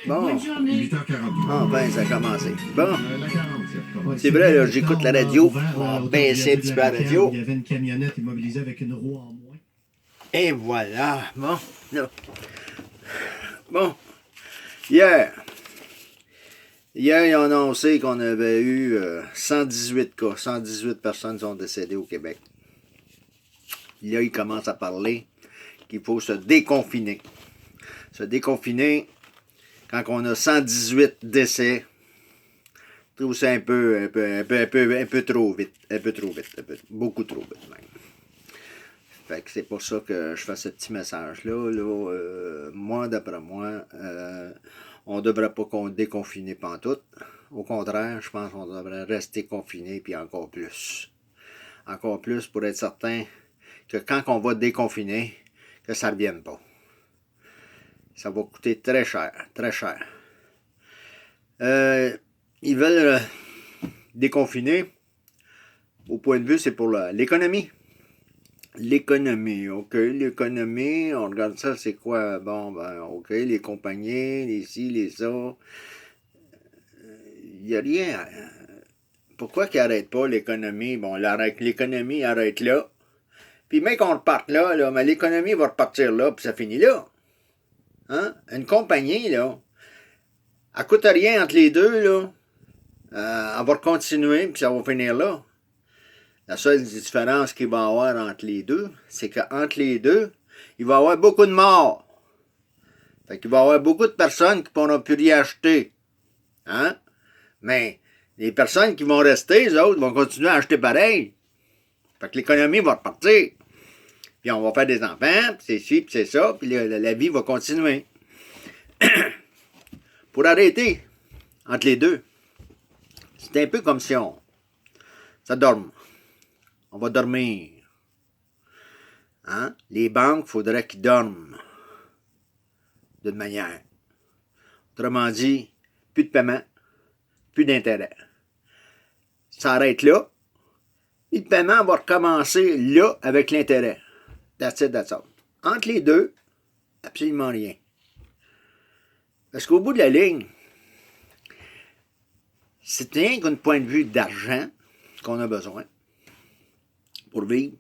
Bon. Bonne journée. 8h42. Enfin, ça a commencé. Bon. La 40. C'est vrai, là, j'écoute la radio. On va baisser un petit peu la radio. Il y avait une camionnette immobilisée avec une roue en moins. Et voilà. Bon. Là. Bon. Hier, ils ont annoncé qu'on avait eu 118 cas. 118 personnes sont décédées au Québec. Là, ils commencent à parler qu'il faut se déconfiner. Se déconfiner quand on a 118 décès. Je trouve ça un peu trop vite. Beaucoup trop vite même. Fait que c'est pour ça que je fais ce petit message-là. Moi, d'après moi, on ne devrait pas déconfiner pantoute. Au contraire, je pense qu'on devrait rester confiné, puis encore plus. Encore plus pour être certain que quand on va déconfiner, que ça ne revienne pas. Ça va coûter très cher, très cher. Ils veulent déconfiner. Au point de vue, c'est pour l'économie. L'économie, OK. L'économie, on regarde ça, c'est quoi? Bon, ben, OK, les compagnies, les ci, les ça. Il n'y a rien. Pourquoi qu'ils n'arrêtent pas l'économie? Bon, l'économie arrête là. Puis même qu'on reparte là, mais l'économie va repartir là, puis ça finit là. Hein? Une compagnie, là, elle coûte rien entre les deux, là. Elle va continuer, puis ça va finir là. La seule différence qu'il va y avoir entre les deux, c'est qu'entre les deux, il va y avoir beaucoup de morts. Fait qu'il va y avoir beaucoup de personnes qui ne pourront plus rien acheter. Hein? Mais les personnes qui vont rester, les autres, vont continuer à acheter pareil. Fait que l'économie va repartir. Puis on va faire des enfants, puis c'est ci, puis c'est ça, puis la vie va continuer. Pour arrêter entre les deux, c'est un peu comme si ça dorme. On va dormir. Hein? Les banques, il faudrait qu'ils dorment. D'une manière. Autrement dit, plus de paiement, plus d'intérêt. Ça arrête là. Et le paiement va recommencer là avec l'intérêt. That's it, that's all. Entre les deux, absolument rien. Parce qu'au bout de la ligne, c'est rien qu'un point de vue d'argent qu'on a besoin pour vivre,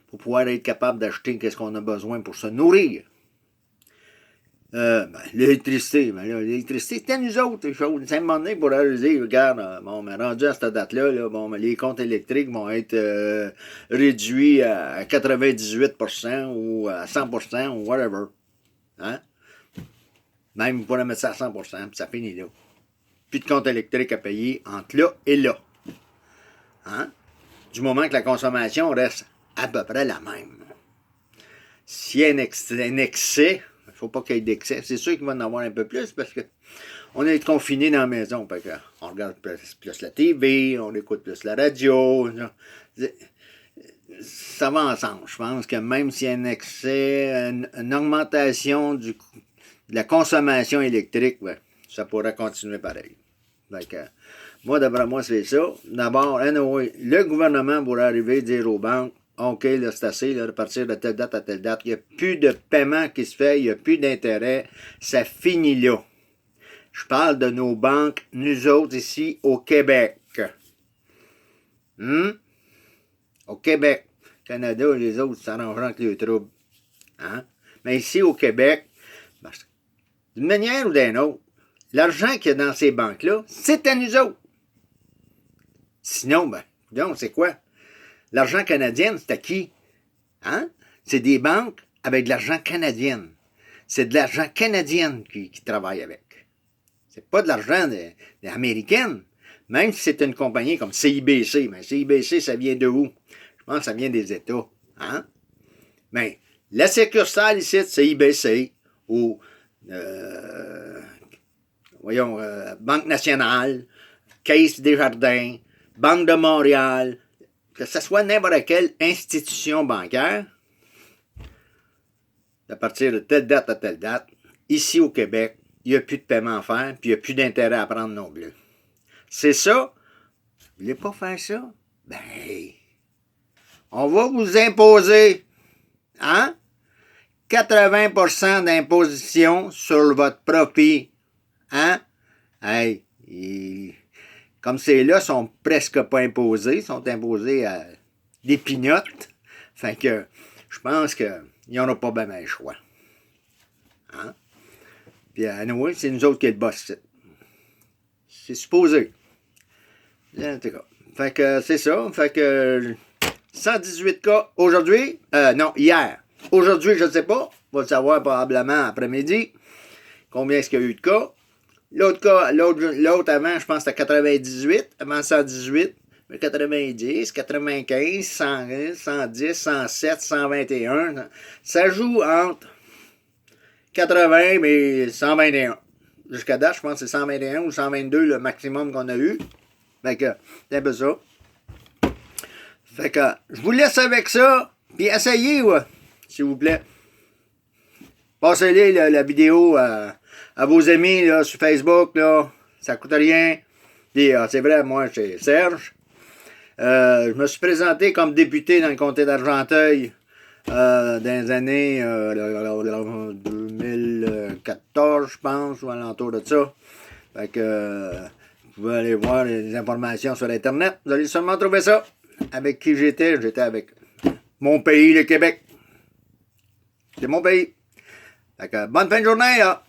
pour pouvoir être capable d'acheter ce qu'on a besoin pour se nourrir. L'électricité, l'électricité, c'est à nous autres, les choses. C'est à un moment donné pour leur dire, regarde, bon, mais rendu à cette date-là, les comptes électriques vont être réduits à 98% ou à 100% ou whatever. Hein? Même, vous pourrez mettre ça à 100%, puis ça finit là. Plus de compte électrique à payer entre là et là. Hein? Du moment que la consommation reste à peu près la même. S'il y a un excès, il ne faut pas qu'il y ait d'excès. C'est sûr qu'il va en avoir un peu plus parce que on est confiné dans la maison. Fait que on regarde plus la TV, on écoute plus la radio. Ça va ensemble. Je pense que même s'il y a un excès, une augmentation de la consommation électrique, ben, ça pourrait continuer pareil. Fait que, moi, d'après moi, c'est ça. D'abord, anyway, le gouvernement pourrait arriver et dire aux banques, OK, là, c'est assez, là, de partir de telle date à telle date. Il n'y a plus de paiement qui se fait, il n'y a plus d'intérêt. Ça finit là. Je parle de nos banques, nous autres, ici, au Québec. Au Québec. Canada, les autres s'arrangeront avec les troubles. Hein? Mais ici, au Québec, d'une manière ou d'une autre, l'argent qu'il y a dans ces banques-là, c'est à nous autres. Sinon, donc, c'est quoi? L'argent canadien, c'est à qui? Hein? C'est des banques avec de l'argent canadien. C'est de l'argent canadien qui travaille avec. C'est pas de l'argent américaine. Même si c'est une compagnie comme CIBC. Mais CIBC, ça vient de où? Je pense que ça vient des États. Hein? Mais la succursale ici, CIBC, ou Banque nationale, Caisse Desjardins, Banque de Montréal, que ce soit n'importe quelle institution bancaire, à partir de telle date à telle date, ici au Québec, il n'y a plus de paiement à faire, puis il n'y a plus d'intérêt à prendre non plus. C'est ça? Vous voulez pas faire ça? Ben, on va vous imposer, hein? 80% d'imposition sur votre profit. Hein? Hey, comme c'est là, ils sont presque pas imposés, ils sont imposés à des pignottes. Fait que je pense qu'ils n'auront pas bien le choix. Hein? Puis anyway, c'est nous autres qui est le boss. C'est supposé. En tout cas. Fait que c'est ça. Fait que 118 cas aujourd'hui. Non, hier. Aujourd'hui, je ne sais pas. On va le savoir probablement après-midi. Combien est-ce qu'il y a eu de cas? L'autre cas, l'autre avant, je pense que c'était 98, avant 118, 90, 95, 100, 110, 107, 121. Ça joue entre 80 et 121. Jusqu'à date, je pense que c'est 121 ou 122 le maximum qu'on a eu. Fait que, c'est un peu ça. Fait que, je vous laisse avec ça, puis essayez, ouais, s'il vous plaît. Passez-les la vidéo à vos amis là, sur Facebook, là, ça coûte rien. Puis, c'est vrai, moi, c'est Serge. Je me suis présenté comme député dans le comté d'Argenteuil dans les années 2014, je pense, ou alentour de ça. Fait que vous pouvez aller voir les informations sur Internet. Vous allez sûrement trouver ça. Avec qui j'étais? J'étais avec mon pays, le Québec. C'est mon pays. Fait que bonne fin de journée, là.